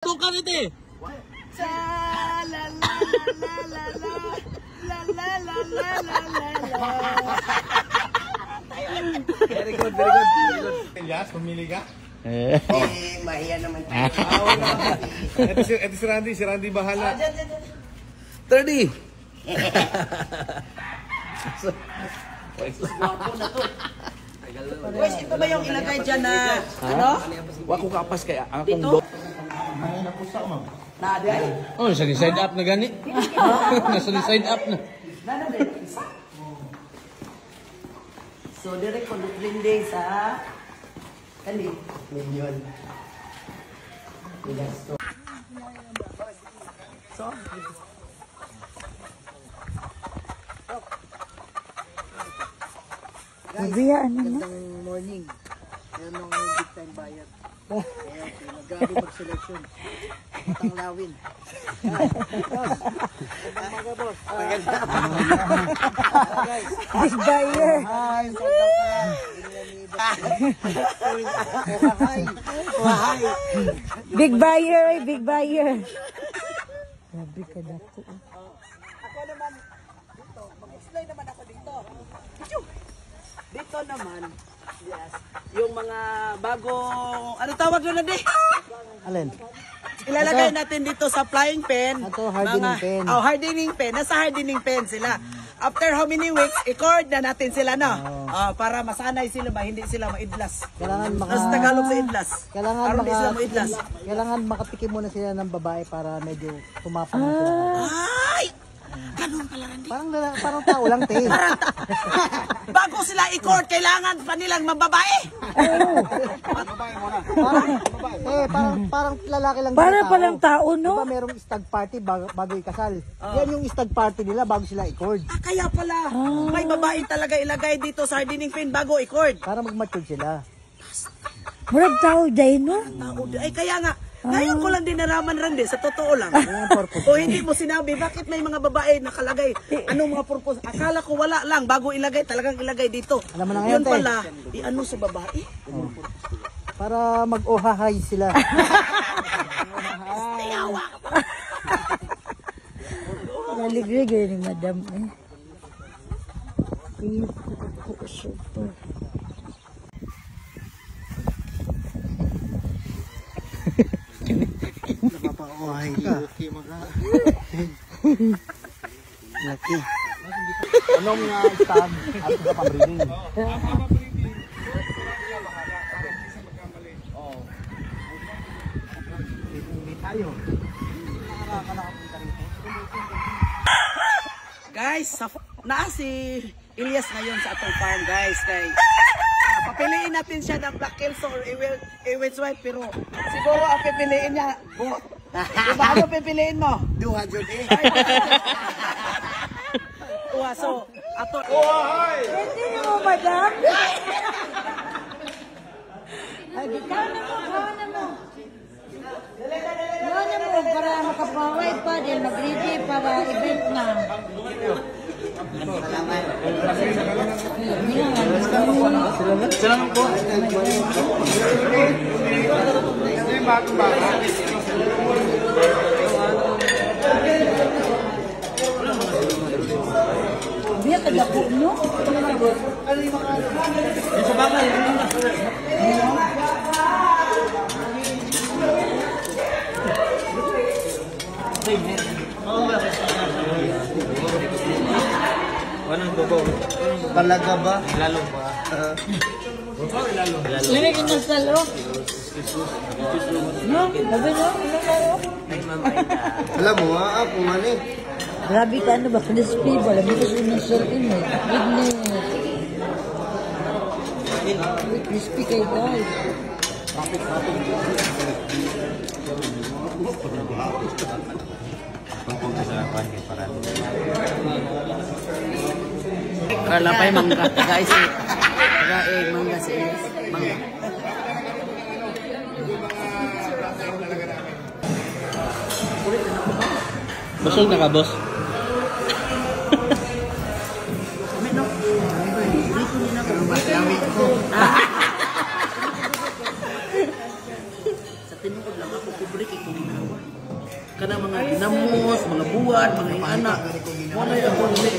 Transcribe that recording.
Tukan ito eh. La la la la la la la la la la la la. Very good, very good, very good. Elias, pumili ka? Mahiya naman tayo. Ito si Randy bahala. 30. Boys, ito ba yung ilagay dyan na, ano? Wako kapas kaya ang akong Dito? do. Nada eh. Oh, nasa side up na gani. Nasa side up na. Nada din. So, direct ko trending sa kani. Million. So, Biya, ano na? magandang morning. Yan ang big time buyer. Kaya grabe mag-selection. Matang lawin. Mga boss. Big buyer. Hi, Hi. Big buyer, big buyer. Grabe ka dako. Ako naman dito, mag-explain naman ako dito. Dito naman, yes, yung mga bagong, ano tawag doon na di? Alin? Ilalagay natin dito sa flying pen. Ito, hardening pen. Oh, hardening pen. Nasa hardening pen sila. After how many weeks, i-cord na natin sila, no? Para masanay sila ba, hindi sila maidlas. Kailangan Nasa Tagalog sa idlas. Kailangan Para hindi sila maidlas. Kailangan makatikim muna sila ng babae para medyo tumapang sila. Ay! Ganun pala rin. Parang tao lang, te. Bago sila i-court, kailangan pa nilang mababae. Parang lalaki lang. Para palang tao, Diba no? merong stag party bago ikasal? Yan yung stag party nila bago sila i-court. Kaya pala, may babae talaga ilagay dito sa hardening pen bago i-court. Para mag-mature sila. Murag tao day, no? Ay, kaya nga, ngayon ko lang din naraman rin sa totoo lang. purpose. O hindi mo sinabi, bakit may mga babae nakalagay? Anong mga purpose? Akala ko wala lang, bago ilagay, talagang ilagay dito. Alam mo na ngayon, Yun pala, ano sa babae? Para mag-ohahay sila. Tayawa ka pa. Naligrig ni madam, eh. Super. Napapa-ohahay ka. Laki. Anong stag at kapabreeding? Guys, naa si Elias ngayon sa atong farm, guys. Kay, papiliin natin siya ng Black Kelso or Ewens White, pero siguro ang pipiliin niya, buhok. Diba ano pipiliin mo? 200 eh. Uwa, so, ato. Hindi mo, madam? Ay, ikaw na mo, ikaw na mo. Ikaw na mo, para makapaway pa din, mag-ready para event na. Salamat po. Ito yung bagong baka. Biya tagapo, no? Ito baka yun. Anong bobo? Talaga ba? Lalo ba? Limig na sa loob. No? Sabi no? Alam mo, ako man eh. Grabe ka, ano ba? Crispy ba? Labi ko sinisir in eh. Crispy kayo, guys. Para pa yung mangga, guys. Mangga si Elias. Mangga. Busog na ka, boss? Sa tinukod lang ako, kubrick ito. kana mga ginamos, mga buwan, mga ingana. Mo na ako ni